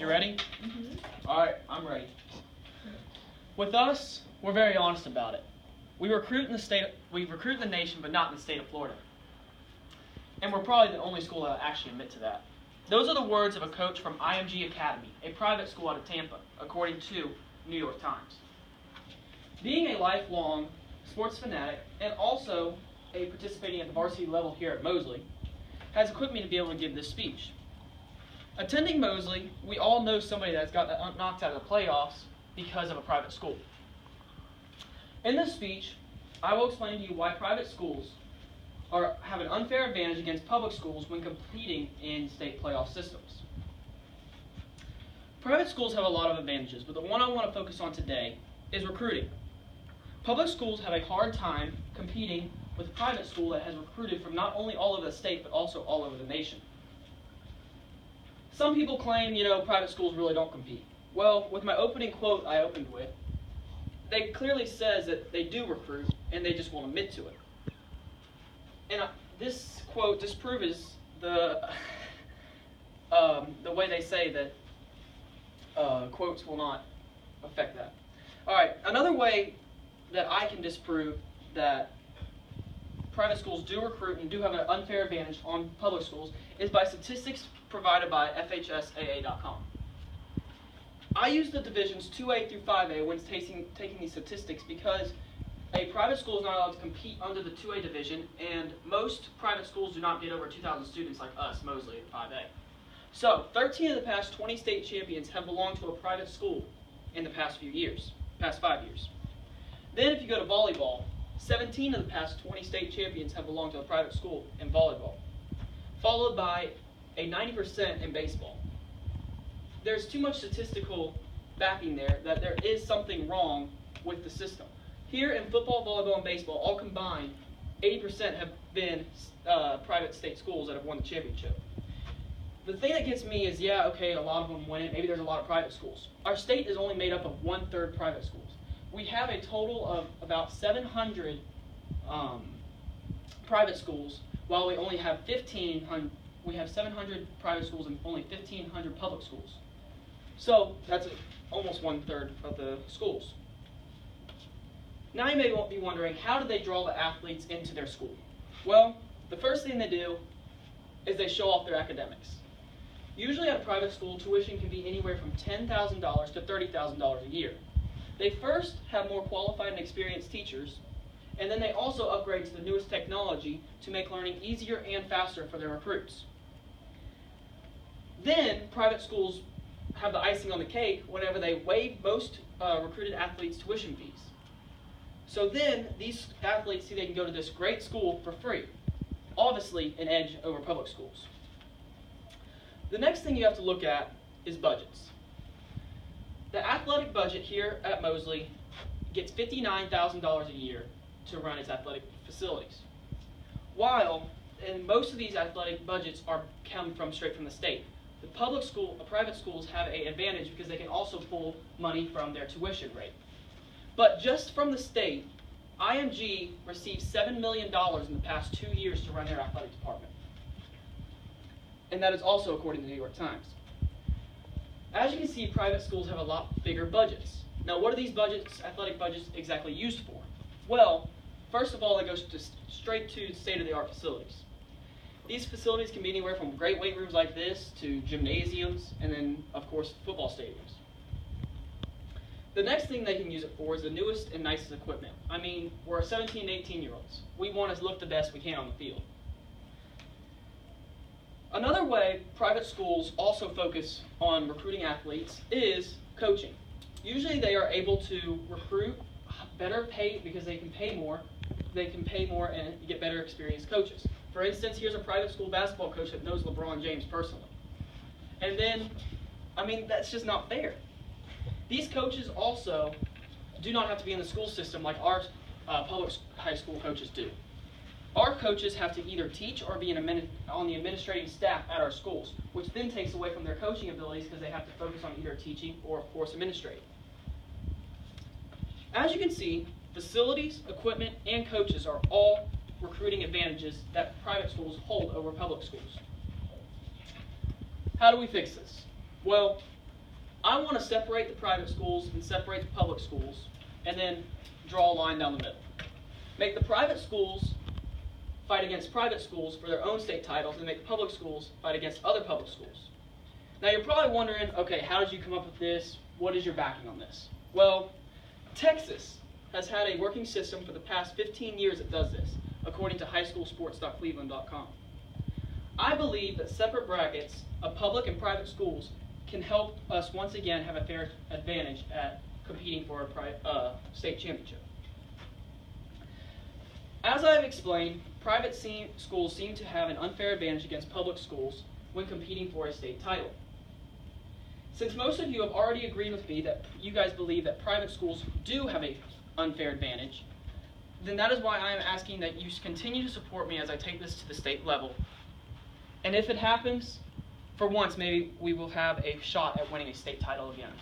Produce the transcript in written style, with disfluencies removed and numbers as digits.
You ready? Mm-hmm. All right, I'm ready. With us, we're very honest about it. We recruit in the nation, but not in the state of Florida. And we're probably the only school that will actually admit to that. Those are the words of a coach from IMG Academy, a private school out of Tampa, according to New York Times. Being a lifelong sports fanatic and also a participating at the varsity level here at Mosley has equipped me to be able to give this speech. Attending Mosley, we all know somebody that's got knocked out of the playoffs because of a private school. In this speech, I will explain to you why private schools have an unfair advantage against public schools when competing in state playoff systems. Private schools have a lot of advantages, but the one I want to focus on today is recruiting. Public schools have a hard time competing with a private school that has recruited from not only all over the state, but also all over the nation. Some people claim, private schools really don't compete. Well, with my opening quote I opened with, they clearly says that they do recruit, and they just won't admit to it. And this quote disproves the way they say that quotes will not affect that. All right, another way that I can disprove that private schools do recruit and do have an unfair advantage on public schools is by statistics provided by FHSAA.com. I use the divisions 2A through 5A when taking these statistics because a private school is not allowed to compete under the 2A division, and most private schools do not get over 2,000 students like us, Mosley, at 5A. So, 13 of the past 20 state champions have belonged to a private school in the past 5 years. Then if you go to volleyball, 17 of the past 20 state champions have belonged to a private school in volleyball, followed by a 90% in baseball. There's too much statistical backing there that there is something wrong with the system. Here in football, volleyball, and baseball, all combined, 80% have been private state schools that have won the championship. The thing that gets me is, a lot of them win it. Maybe there's a lot of private schools. Our state is only made up of 1/3 private schools. We have a total of about 700 private schools, while we only have 1,500. We have 700 private schools and only 1,500 public schools. So that's almost 1/3 of the schools. Now you may be wondering, how do they draw the athletes into their school? Well, the first thing they do is they show off their academics. Usually at a private school, tuition can be anywhere from $10,000 to $30,000 a year. They first have more qualified and experienced teachers, and then they also upgrade to the newest technology to make learning easier and faster for their recruits. Then private schools have the icing on the cake whenever they waive most recruited athletes' tuition fees. So then these athletes see they can go to this great school for free. Obviously an edge over public schools. The next thing you have to look at is budgets. The athletic budget here at Mosley gets $59,000 a year to run its athletic facilities. While most of these athletic budgets come from straight from the state. The private schools have an advantage because they can also pull money from their tuition rate. But just from the state, IMG received $7 million in the past 2 years to run their athletic department. And that is also according to the New York Times. As you can see, private schools have a lot bigger budgets. Now, what are these athletic budgets exactly used for? Well, first of all, it goes straight to state-of-the-art facilities. These facilities can be anywhere from great weight rooms like this to gymnasiums and then, of course, football stadiums. The next thing they can use it for is the newest and nicest equipment. I mean, we're 17 and 18-year-olds. We want to look the best we can on the field. Another way private schools also focus on recruiting athletes is coaching. Usually they are able to recruit better pay because they can pay more. They can pay more and get better experienced coaches. For instance, here's a private school basketball coach that knows LeBron James personally. And then, that's just not fair. These coaches also do not have to be in the school system like our public high school coaches do. Our coaches have to either teach or be on the administrative staff at our schools, which then takes away from their coaching abilities because they have to focus on either teaching or, of course, administrating. As you can see, facilities, equipment, and coaches are all recruiting advantages that private schools hold over public schools. How do we fix this? Well, I want to separate the private schools and separate the public schools, and then draw a line down the middle. Make the private schools fight against private schools for their own state titles, and make the public schools fight against other public schools. Now you're probably wondering, okay, how did you come up with this? What is your backing on this? Well, Texas has had a working system for the past 15 years that does this, according to highschoolsports.cleveland.com. I believe that separate brackets of public and private schools can help us once again have a fair advantage at competing for a state championship. As I have explained, private schools seem to have an unfair advantage against public schools when competing for a state title. Since most of you have already agreed with me that you guys believe that private schools do have an unfair advantage, then that is why I am asking that you continue to support me as I take this to the state level. And if it happens, for once, maybe we will have a shot at winning a state title again.